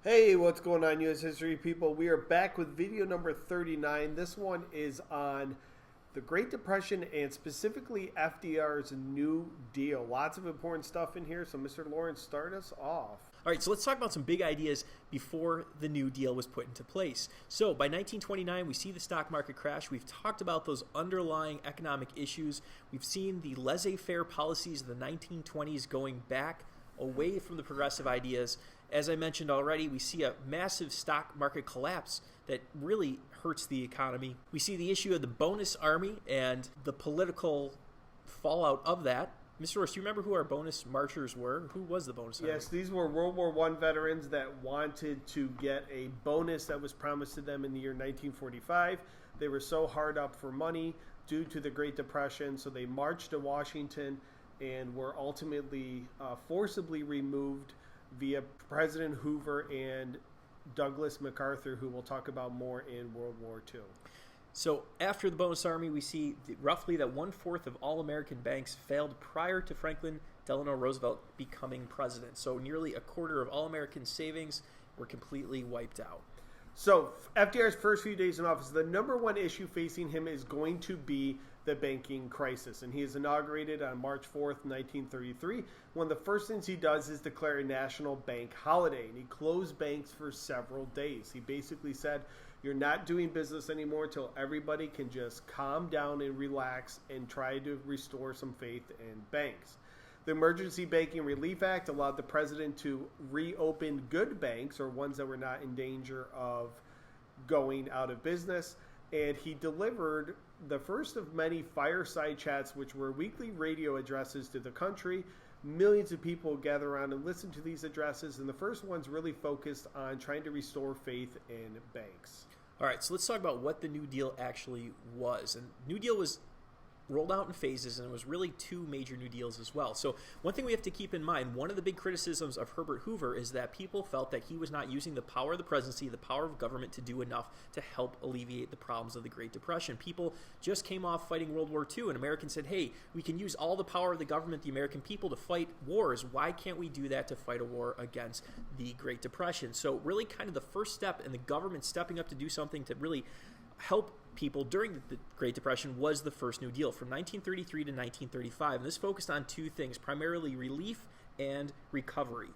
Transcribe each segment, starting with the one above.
Hey, what's going on, U.S. history people? We are back with video number 39. This one is on the Great Depression and specifically FDR's New Deal. Lots of important stuff in here, so Mr. Lawrence, start us off. All right, so let's talk about some big ideas before the New Deal was put into place. So by 1929, we see the stock market crash. We've talked about those underlying economic issues. We've seen the laissez-faire policies of the 1920s going back away from the progressive ideas. As I mentioned already, we see a massive stock market collapse that really hurts the economy. We see the issue of the bonus army and the political fallout of that. Mr. Royce, do you remember who our bonus marchers were? Who was the bonus army? Yes, these were World War I veterans that wanted to get a bonus that was promised to them in the year 1945. They were so hard up for money due to the Great Depression, so they marched to Washington and were ultimately forcibly removed via President Hoover and Douglas MacArthur, who we'll talk about more in World War II. So after the bonus army, we see roughly that 1/4 of all American banks failed prior to Franklin Delano Roosevelt becoming president. So nearly a quarter of all American savings were completely wiped out. So FDR's first few days in office, the number one issue facing him is going to be the banking crisis. And he is inaugurated on March 4th, 1933. One of the first things he does is declare a national bank holiday. And he closed banks for several days. He basically said, you're not doing business anymore until everybody can just calm down and relax and try to restore some faith in banks. The Emergency Banking Relief Act allowed the president to reopen good banks, or ones that were not in danger of going out of business. And he delivered the first of many fireside chats, which were weekly radio addresses to the country. Millions of people gather around and listen to these addresses, and the first one's really focused on trying to restore faith in banks. All right, so let's talk about what the New Deal actually was. And New Deal was rolled out in phases, and it was really two major New Deals as well. So one thing we have to keep in mind, one of the big criticisms of Herbert Hoover is that people felt that he was not using the power of the presidency, the power of government, to do enough to help alleviate the problems of the Great Depression. People just came off fighting World War II, and Americans said, hey, we can use all the power of the government, the American people, to fight wars. Why can't we do that to fight a war against the Great Depression? So really kind of the first step in the government stepping up to do something to really help people during the Great Depression was the first New Deal from 1933 to 1935. And this focused on two things, primarily relief and recovery.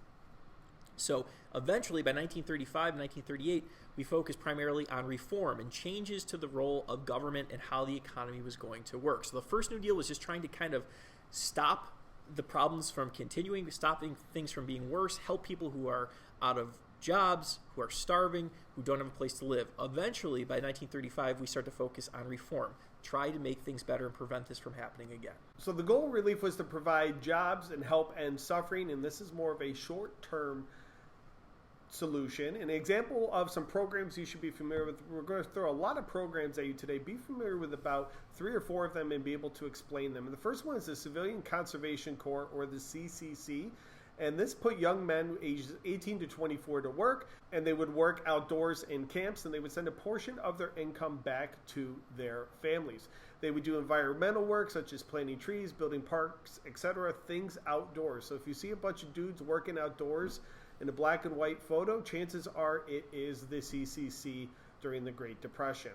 So eventually, by 1935 and 1938, we focused primarily on reform and changes to the role of government and how the economy was going to work. So the first New Deal was just trying to kind of stop the problems from continuing, stopping things from being worse, help people who are out of jobs, who are starving, who don't have a place to live. Eventually, by 1935, we start to focus on reform, try to make things better and prevent this from happening again. So the goal of relief was to provide jobs and help end suffering, and this is more of a short-term solution. An example of some programs you should be familiar with, we're going to throw a lot of programs at you today. Be familiar with about 3 or 4 of them and be able to explain them. And the first one is the Civilian Conservation Corps, or the CCC. And this put young men ages 18 to 24 to work, and they would work outdoors in camps, and they would send a portion of their income back to their families. They would do environmental work, such as planting trees, building parks, etc., things outdoors. So if you see a bunch of dudes working outdoors in a black and white photo, chances are it is the CCC during the Great Depression.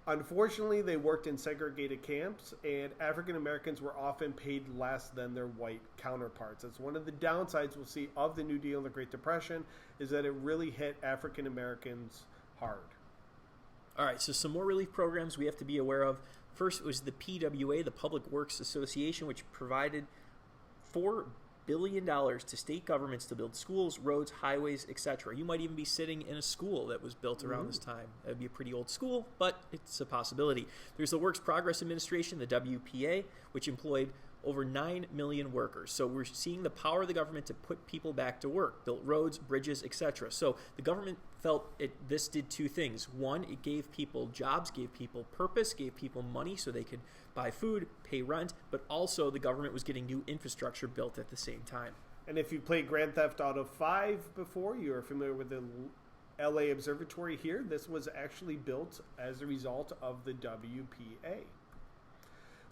Unfortunately, they worked in segregated camps, and African Americans were often paid less than their white counterparts. That's one of the downsides we'll see of the New Deal and the Great Depression, is that it really hit African Americans hard. All right, so some more relief programs we have to be aware of. First was the PWA, the Public Works Association, which provided $4 billion to state governments to build schools, roads, highways, etc. You might even be sitting in a school that was built around this time. That would be a pretty old school, but it's a possibility. There's the Works Progress Administration, the WPA, which employed over 9 million workers. So we're seeing the power of the government to put people back to work, built roads, bridges, etc. So the government felt this did two things. One, it gave people jobs, gave people purpose, gave people money so they could buy food, pay rent, but also the government was getting new infrastructure built at the same time. And if you played Grand Theft Auto 5 before, you're familiar with the LA Observatory here. This was actually built as a result of the WPA.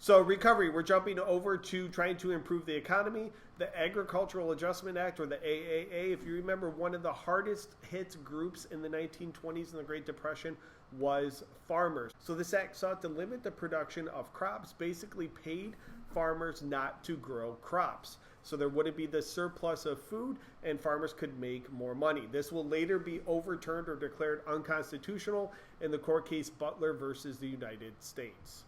So recovery, we're jumping over to trying to improve the economy. The Agricultural Adjustment Act, or the AAA, if you remember, one of the hardest hit groups in the 1920s and the Great Depression was farmers. So this act sought to limit the production of crops, basically paid farmers not to grow crops. So there wouldn't be the surplus of food and farmers could make more money. This will later be overturned or declared unconstitutional in the court case Butler versus the United States.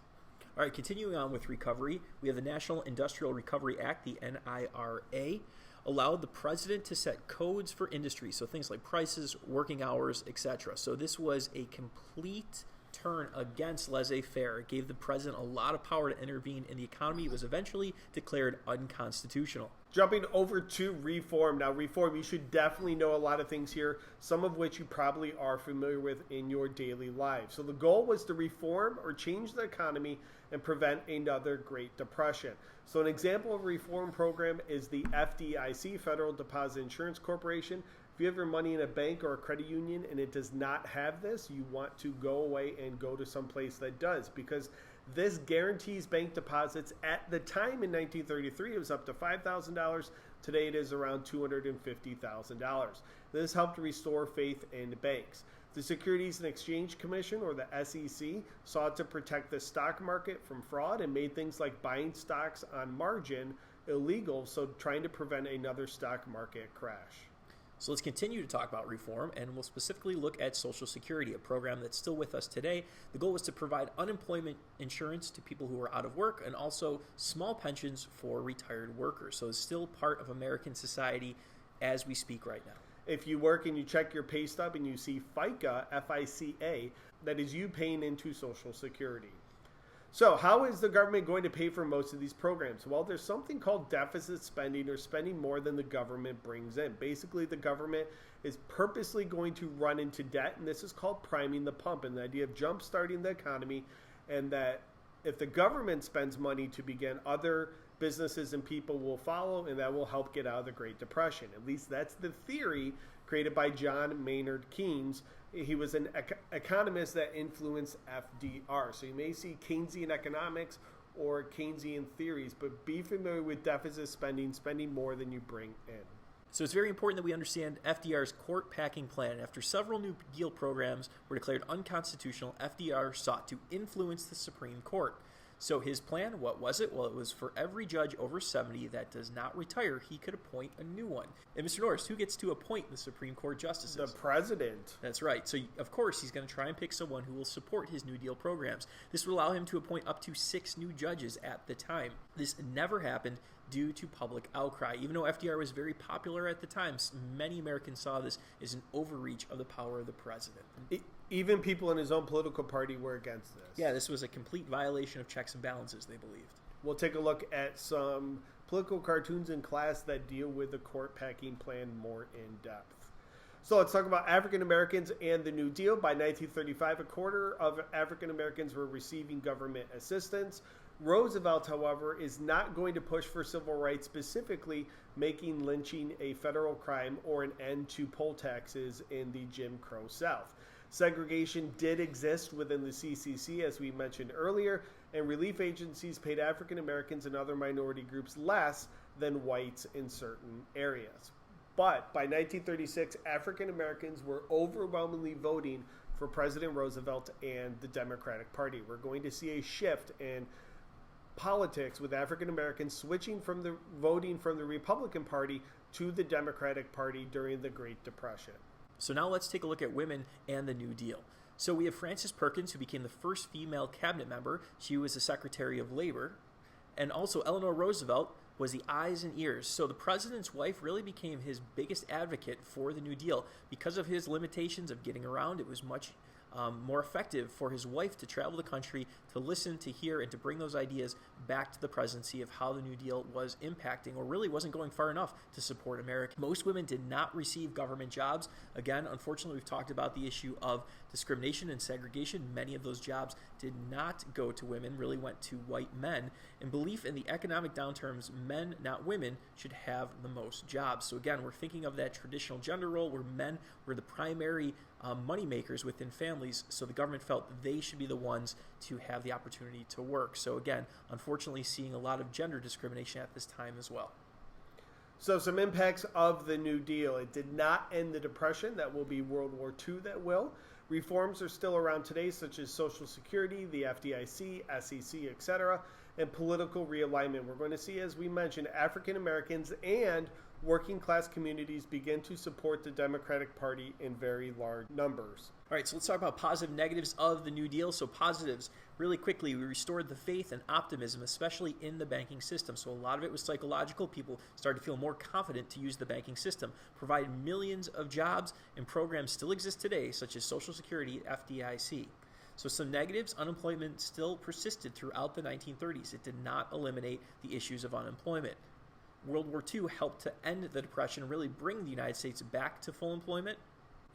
All right, continuing on with recovery, we have the National Industrial Recovery Act, the NIRA, allowed the president to set codes for industry, so things like prices, working hours, etc. So this was a complete turn against laissez-faire. It gave the president a lot of power to intervene in the economy. It was eventually declared unconstitutional. Jumping over to reform. Now, reform, you should definitely know a lot of things here, some of which you probably are familiar with in your daily life. So the goal was to reform or change the economy and prevent another Great Depression. So an example of a reform program is the FDIC, Federal Deposit Insurance Corporation. If you have your money in a bank or a credit union and it does not have this, you want to go away and go to some place that does, because this guarantees bank deposits. At the time in 1933, it was up to $5,000. Today it is around $250,000. This helped restore faith in banks. The Securities and Exchange Commission, or the SEC, sought to protect the stock market from fraud and made things like buying stocks on margin illegal, so trying to prevent another stock market crash. So let's continue to talk about reform, and we'll specifically look at Social Security, a program that's still with us today. The goal was to provide unemployment insurance to people who are out of work and also small pensions for retired workers. So it's still part of American society as we speak right now. If you work and you check your pay stub and you see FICA, F-I-C-A, that is you paying into Social Security. So how is the government going to pay for most of these programs? Well, there's something called deficit spending, or spending more than the government brings in. Basically, the government is purposely going to run into debt, and this is called priming the pump, and the idea of jump-starting the economy, and that if the government spends money to begin, other businesses and people will follow, and that will help get out of the Great Depression. At least that's the theory created by John Maynard Keynes. He was an economist that influenced FDR. So you may see Keynesian economics or Keynesian theories, but be familiar with deficit spending, spending more than you bring in. So it's very important that we understand FDR's court packing plan. After several New Deal programs were declared unconstitutional, FDR sought to influence the Supreme Court. So his plan, what was it? Well, it was for every judge over 70 that does not retire, he could appoint a new one. And Mr. Norris, who gets to appoint the Supreme Court justices? The president. That's right. So, of course, he's going to try and pick someone who will support his New Deal programs. This would allow him to appoint up to 6 new judges at the time. This never happened due to public outcry. Even though FDR was very popular at the time, many Americans saw this as an overreach of the power of the president. Even people in his own political party were against this. Yeah, this was a complete violation of checks and balances, they believed. We'll take a look at some political cartoons in class that deal with the court packing plan more in depth. So let's talk about African Americans and the New Deal. By 1935, a quarter of African Americans were receiving government assistance. Roosevelt, however, is not going to push for civil rights, specifically making lynching a federal crime or an end to poll taxes in the Jim Crow South. Segregation did exist within the CCC, as we mentioned earlier, and relief agencies paid African Americans and other minority groups less than whites in certain areas. But by 1936, African Americans were overwhelmingly voting for President Roosevelt and the Democratic Party. We're going to see a shift in politics with African Americans switching from the voting from the Republican Party to the Democratic Party during the Great Depression. So now let's take a look at women and the New Deal. So we have Frances Perkins, who became the first female cabinet member. She was the Secretary of Labor. And also Eleanor Roosevelt was the eyes and ears. So the president's wife really became his biggest advocate for the New Deal. Because of his limitations of getting around, it was much more effective for his wife to travel the country, to listen, to hear, and to bring those ideas back to the presidency of how the New Deal was impacting, or really wasn't going far enough to support America. Most women did not receive government jobs. Again, unfortunately, we've talked about the issue of discrimination and segregation. Many of those jobs did not go to women, really went to white men. And belief in the economic downturns, men, not women, should have the most jobs. So again, we're thinking of that traditional gender role where men were the primary money makers within families. families, so the government felt they should be the ones to have the opportunity to work. So again, unfortunately, seeing a lot of gender discrimination at this time as well. So some impacts of the New Deal. It did not end the Depression. That will be World War II that will. Reforms are still around today, such as Social Security, the FDIC, SEC, etc., and political realignment. We're going to see, as we mentioned, African Americans and working class communities begin to support the Democratic Party in very large numbers. All right, so let's talk about positive negatives of the New Deal. So positives, really quickly, we restored the faith and optimism, especially in the banking system. So a lot of it was psychological. People started to feel more confident to use the banking system, provided millions of jobs, and programs still exist today, such as Social Security, FDIC. So some negatives, unemployment still persisted throughout the 1930s. It did not eliminate the issues of unemployment. World War II helped to end the Depression and really bring the United States back to full employment,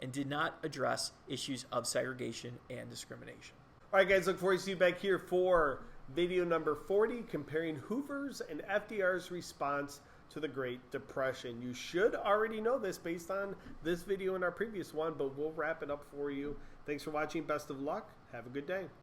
and did not address issues of segregation and discrimination. All right, guys, look forward to see you back here for video number 40, comparing Hoover's and FDR's response to the Great Depression. You should already know this based on this video and our previous one, but we'll wrap it up for you. Thanks for watching. Best of luck. Have a good day.